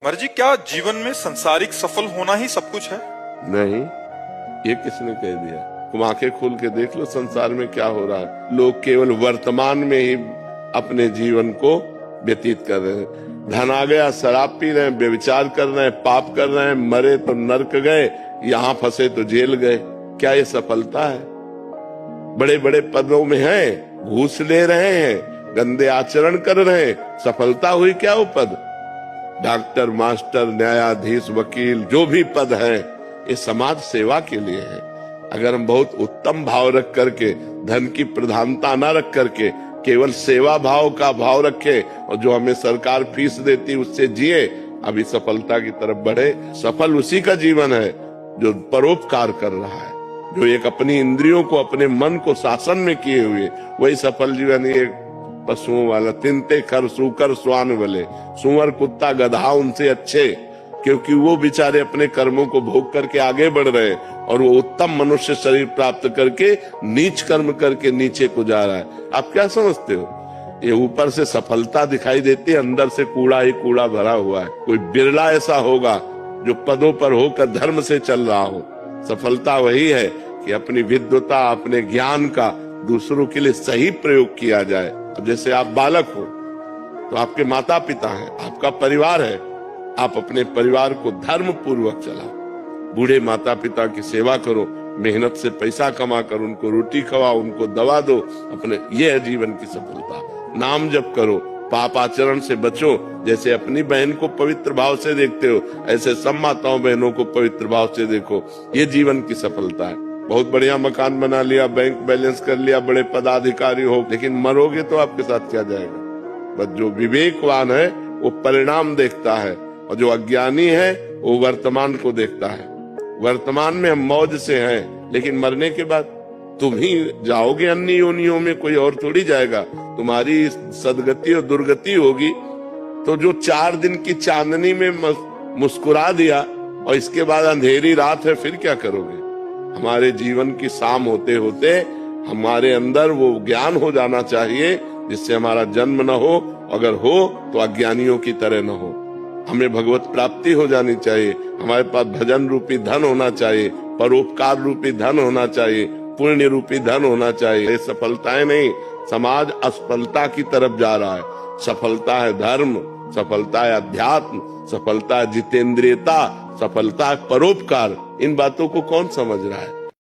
मर्जी, क्या जीवन में संसारिक सफल होना ही सब कुछ है? नहीं, ये किसने कह दिया? तुम आंखें खोल के देख लो संसार में क्या हो रहा है। लोग केवल वर्तमान में ही अपने जीवन को व्यतीत कर रहे हैं। धन आ गया, शराब पी रहे हैं, व्यभिचार कर रहे हैं, पाप कर रहे हैं, मरे तो नर्क गए, यहाँ फंसे तो जेल गए। क्या ये सफलता है? बड़े बड़े पदों में हैं, घूस ले रहे हैं, गंदे आचरण कर रहे हैं, सफलता हुई क्या वो पद? डॉक्टर, मास्टर, न्यायाधीश, वकील, जो भी पद है ये समाज सेवा के लिए है। अगर हम बहुत उत्तम भाव रख करके, धन की प्रधानता न रख करके केवल सेवा भाव का भाव रखे और जो हमें सरकार फीस देती उससे जिए, अभी सफलता की तरफ बढ़े। सफल उसी का जीवन है जो परोपकार कर रहा है, जो एक अपनी इंद्रियों को, अपने मन को शासन में किए हुए, वही सफल जीवन। एक पशुओं वाला, तिनते खर सूकर स्वान वाले, सुअर कुत्ता गधा उनसे अच्छे, क्योंकि वो बेचारे अपने कर्मों को भोग करके आगे बढ़ रहे हैं और वो उत्तम मनुष्य शरीर प्राप्त करके नीच कर्म करके नीचे को जा रहा है। आप क्या समझते हो? ये ऊपर से सफलता दिखाई देती है, अंदर से कूड़ा ही कूड़ा भरा हुआ है। कोई बिरला ऐसा होगा जो पदों पर होकर धर्म से चल रहा हो। सफलता वही है कि अपनी विद्वता, अपने ज्ञान का दूसरों के लिए सही प्रयोग किया जाए। अब जैसे आप बालक हो तो आपके माता पिता हैं, आपका परिवार है, आप अपने परिवार को धर्म पूर्वक चलाओ। बूढ़े माता पिता की सेवा करो, मेहनत से पैसा कमा कर उनको रोटी खवाओ, उनको दवा दो। अपने ये है जीवन की सफलता। नाम जप करो, पाप आचरण से बचो। जैसे अपनी बहन को पवित्र भाव से देखते हो, ऐसे सब माताओं बहनों को पवित्र भाव से देखो। ये जीवन की सफलता है। बहुत बढ़िया मकान बना लिया, बैंक बैलेंस कर लिया, बड़े पदाधिकारी हो, लेकिन मरोगे तो आपके साथ क्या जाएगा? बस जो विवेकवान है वो परिणाम देखता है और जो अज्ञानी है वो वर्तमान को देखता है। वर्तमान में हम मौज से हैं, लेकिन मरने के बाद तुम ही जाओगे अन्य योनियों में, कोई और थोड़ी जाएगा। तुम्हारी सदगति और दुर्गति होगी। तो जो 4 दिन की चांदनी में मुस्कुरा दिया और इसके बाद अंधेरी रात है, फिर क्या करोगे? हमारे जीवन की शाम होते होते हमारे अंदर वो ज्ञान हो जाना चाहिए जिससे हमारा जन्म न हो, अगर हो तो अज्ञानियों की तरह न हो। हमें भगवत प्राप्ति हो जानी चाहिए। हमारे पास भजन रूपी धन होना चाहिए, परोपकार रूपी धन होना चाहिए, पुण्य रूपी धन होना चाहिए। ये सफलताएं नहीं, समाज असफलता की तरफ जा रहा है। सफलता है धर्म, सफलता है अध्यात्म, सफलता है जितेंद्रियता, सफलता है परोपकार। इन बातों को कौन समझ रहा है?